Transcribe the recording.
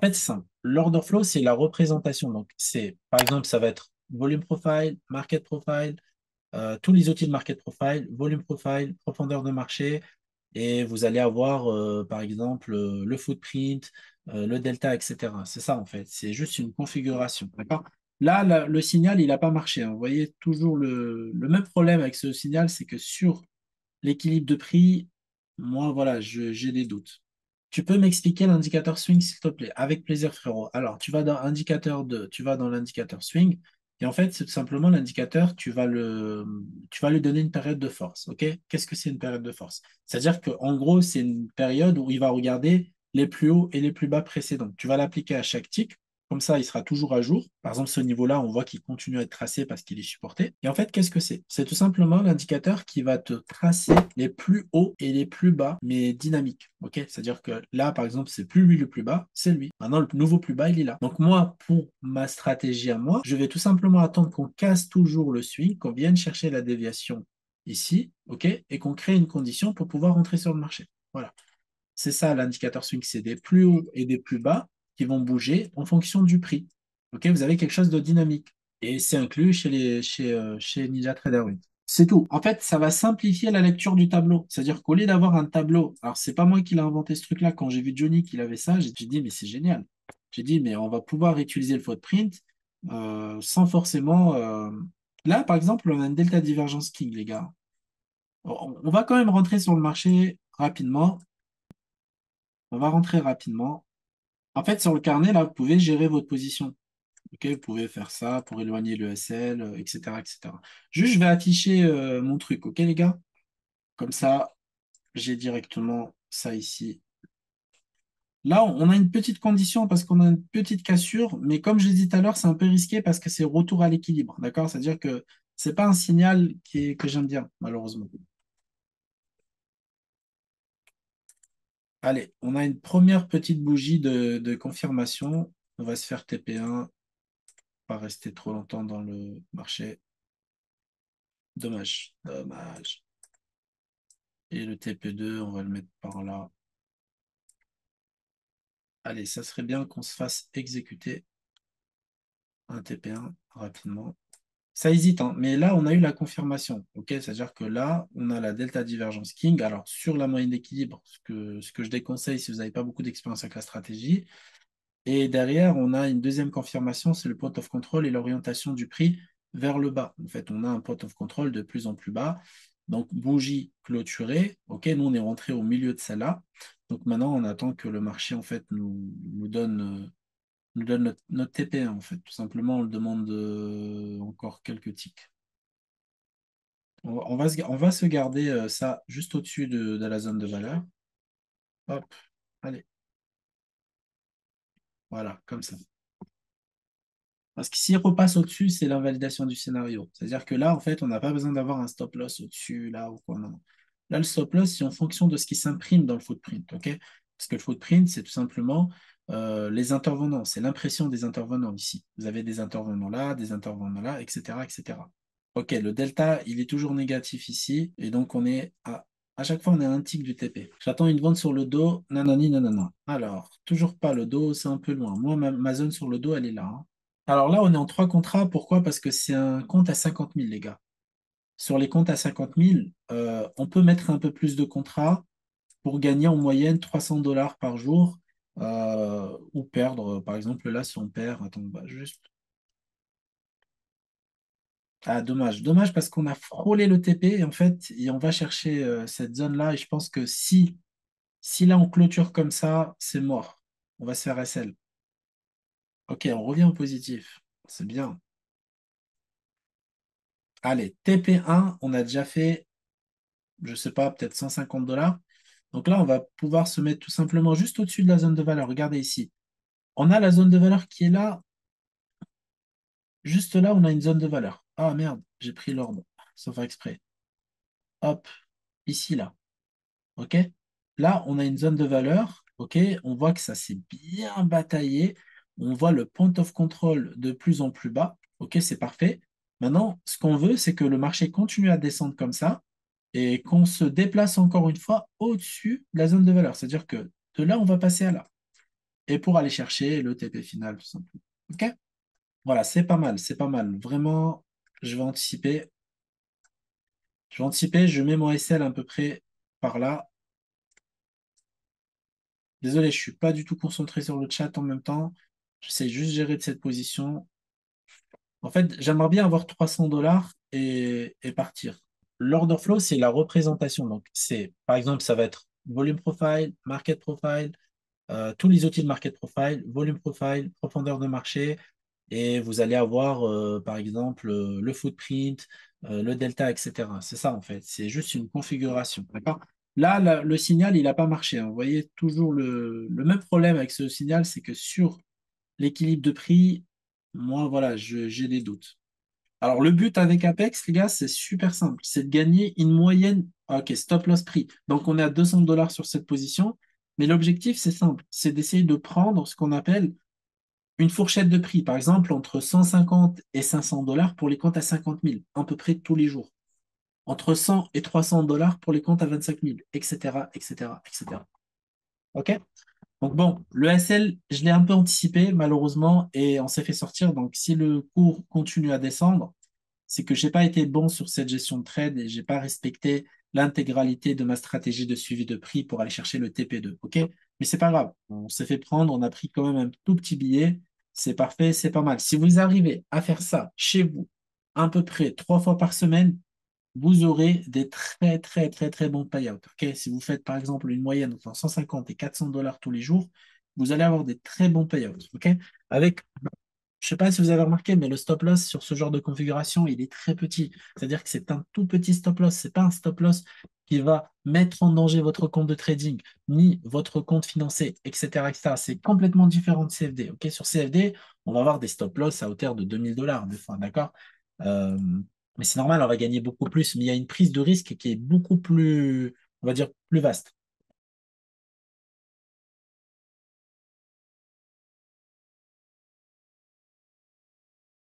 fait, c'est simple. L'order flow, c'est la représentation. Donc, c'est, par exemple, ça va être volume profile, market profile, tous les outils de market profile, volume profile, profondeur de marché, et vous allez avoir, par exemple, le footprint, le delta, etc. C'est ça, en fait. C'est juste une configuration. D'accord? Là, le signal, il n'a pas marché, hein. Vous voyez toujours le même problème avec ce signal, c'est que sur l'équilibre de prix, moi, voilà, j'ai des doutes. Tu peux m'expliquer l'indicateur swing, s'il te plaît? Avec plaisir, frérot. Alors, tu vas dans indicateur 2, tu vas dans l'indicateur swing, et en fait, c'est tout simplement l'indicateur, tu vas lui donner une période de force. OK? Qu'est-ce que c'est une période de force? C'est-à-dire qu'en gros, c'est une période où il va regarder les plus hauts et les plus bas précédents. Tu vas l'appliquer à chaque tick. Comme ça, il sera toujours à jour. Par exemple, ce niveau-là, on voit qu'il continue à être tracé parce qu'il est supporté. Et en fait, qu'est-ce que c'est? C'est tout simplement l'indicateur qui va te tracer les plus hauts et les plus bas, mais dynamiques. OK? C'est-à-dire que là, par exemple, c'est plus lui le plus bas, c'est lui. Maintenant, le nouveau plus bas, il est là. Donc moi, pour ma stratégie à moi, je vais tout simplement attendre qu'on casse toujours le swing, qu'on vienne chercher la déviation ici, OK? Et qu'on crée une condition pour pouvoir rentrer sur le marché. Voilà. C'est ça l'indicateur swing, c'est des plus hauts et des plus bas qui vont bouger en fonction du prix. Ok, vous avez quelque chose de dynamique. Et c'est inclus chez NinjaTrader 8. C'est tout. En fait, ça va simplifier la lecture du tableau. C'est-à-dire qu'au lieu d'avoir un tableau, alors c'est pas moi qui l'ai inventé ce truc-là, quand j'ai vu Johnny qu'il avait ça, j'ai dit, mais c'est génial. J'ai dit, mais on va pouvoir utiliser le footprint sans forcément. Là, par exemple, on a une delta divergence king, les gars. On va quand même rentrer sur le marché rapidement. On va rentrer rapidement. En fait, sur le carnet, là, vous pouvez gérer votre position. Ok, vous pouvez faire ça pour éloigner le SL, etc., etc. Juste, je vais afficher mon truc, ok, les gars? Comme ça, j'ai directement ça ici. Là, on a une petite condition parce qu'on a une petite cassure, mais comme je l'ai dit tout à l'heure, c'est un peu risqué parce que c'est retour à l'équilibre, d'accord? C'est-à-dire que c'est pas un signal que j'aime bien, malheureusement. Allez, on a une première petite bougie de confirmation. On va se faire TP1, pas rester trop longtemps dans le marché. Dommage, dommage. Et le TP2, on va le mettre par là. Allez, ça serait bien qu'on se fasse exécuter un TP1 rapidement. Ça hésite, hein, mais là, on a eu la confirmation. Ok, c'est-à-dire que là, on a la delta divergence king. Alors, sur la moyenne d'équilibre, ce que je déconseille si vous n'avez pas beaucoup d'expérience avec la stratégie. Et derrière, on a une deuxième confirmation, c'est le point of control et l'orientation du prix vers le bas. En fait, on a un point of control de plus en plus bas. Donc, bougie clôturée. OK, nous, on est rentré au milieu de celle-là. Donc, maintenant, on attend que le marché, en fait, nous donne notre TP1, en fait. Tout simplement, on le demande encore quelques ticks. On va se garder ça juste au-dessus de la zone de valeur. Hop, allez, voilà, comme ça. Parce que s'il repasse au-dessus, c'est l'invalidation du scénario. C'est-à-dire que là, en fait, on n'a pas besoin d'avoir un stop loss au-dessus, là ou quoi. Non. Là, le stop loss, c'est en fonction de ce qui s'imprime dans le footprint. OK? Parce que le footprint, c'est tout simplement les intervenants. C'est l'impression des intervenants ici. Vous avez des intervenants là, etc., etc. OK, le delta, il est toujours négatif ici. Et donc, à chaque fois, on est à un tick du TP. J'attends une vente sur le dos. Nanani, nanana. Alors, toujours pas le dos, c'est un peu loin. Moi, ma zone sur le dos, elle est là, hein. Alors là, on est en trois contrats. Pourquoi? Parce que c'est un compte à 50 000, les gars. Sur les comptes à 50 000, on peut mettre un peu plus de contrats pour gagner en moyenne 300 dollars par jour ou perdre. Par exemple, là, si on perd, attends, bah, juste. Ah, dommage. Dommage parce qu'on a frôlé le TP et en fait, et on va chercher cette zone-là. Et je pense que si là, on clôture comme ça, c'est mort. On va se faire SL. Ok, on revient au positif. C'est bien. Allez, TP1, on a déjà fait je sais pas, peut-être 150 dollars. Donc là, on va pouvoir se mettre tout simplement juste au-dessus de la zone de valeur. Regardez ici. On a la zone de valeur qui est là. Juste là, on a une zone de valeur. Ah merde, j'ai pris l'ordre, sauf exprès. Hop, ici, là. OK? Là, on a une zone de valeur. OK? On voit que ça s'est bien bataillé. On voit le point of control de plus en plus bas. OK, c'est parfait. Maintenant, ce qu'on veut, c'est que le marché continue à descendre comme ça et qu'on se déplace encore une fois au-dessus de la zone de valeur. C'est-à-dire que de là, on va passer à là. et pour aller chercher le TP final, tout simplement. OK? Voilà, c'est pas mal, c'est pas mal. Vraiment, je vais anticiper. Je vais anticiper, je mets mon SL à peu près par là. Désolé, je suis pas du tout concentré sur le chat en même temps. J'essaie juste de gérer de cette position. En fait, j'aimerais bien avoir 300 dollars et partir. L'order flow, c'est la représentation. Donc, c'est, par exemple, ça va être volume profile, market profile, tous les outils de market profile, volume profile, profondeur de marché, et vous allez avoir, par exemple, le footprint, le delta, etc. C'est ça, en fait. C'est juste une configuration. D'accord? Là, le signal, il n'a pas marché, hein. Vous voyez toujours le même problème avec ce signal, c'est que sur l'équilibre de prix, moi, voilà, j'ai des doutes. Alors, le but avec Apex, les gars, c'est super simple. C'est de gagner une moyenne. Ok, stop loss prix. Donc, on est à 200 dollars sur cette position. Mais l'objectif, c'est simple. C'est d'essayer de prendre ce qu'on appelle une fourchette de prix. Par exemple, entre 150 et 500 dollars pour les comptes à 50 000, à peu près tous les jours. Entre 100 et 300 dollars pour les comptes à 25 000, etc., etc., etc. OK? Donc bon, le SL, je l'ai un peu anticipé, malheureusement, et on s'est fait sortir. Donc, si le cours continue à descendre, c'est que j'ai pas été bon sur cette gestion de trade et j'ai pas respecté l'intégralité de ma stratégie de suivi de prix pour aller chercher le TP2. OK? Mais c'est pas grave. On s'est fait prendre, on a pris quand même un tout petit billet. C'est parfait, c'est pas mal. Si vous arrivez à faire ça chez vous, à peu près 3 fois par semaine, vous aurez des très, très, très, très bons payouts. OK? Si vous faites par exemple une moyenne entre 150 et 400 dollars tous les jours, vous allez avoir des très bons payouts. OK? Avec je ne sais pas si vous avez remarqué, mais le stop loss sur ce genre de configuration, il est très petit. C'est-à-dire que c'est un tout petit stop loss. Ce n'est pas un stop loss qui va mettre en danger votre compte de trading, ni votre compte financier, etc., etc. C'est complètement différent de CFD. Ok, sur CFD, on va avoir des stop loss à hauteur de 2000 dollars des fois, d'accord? Euh, mais c'est normal, on va gagner beaucoup plus. Mais il y a une prise de risque qui est beaucoup plus, on va dire, plus vaste.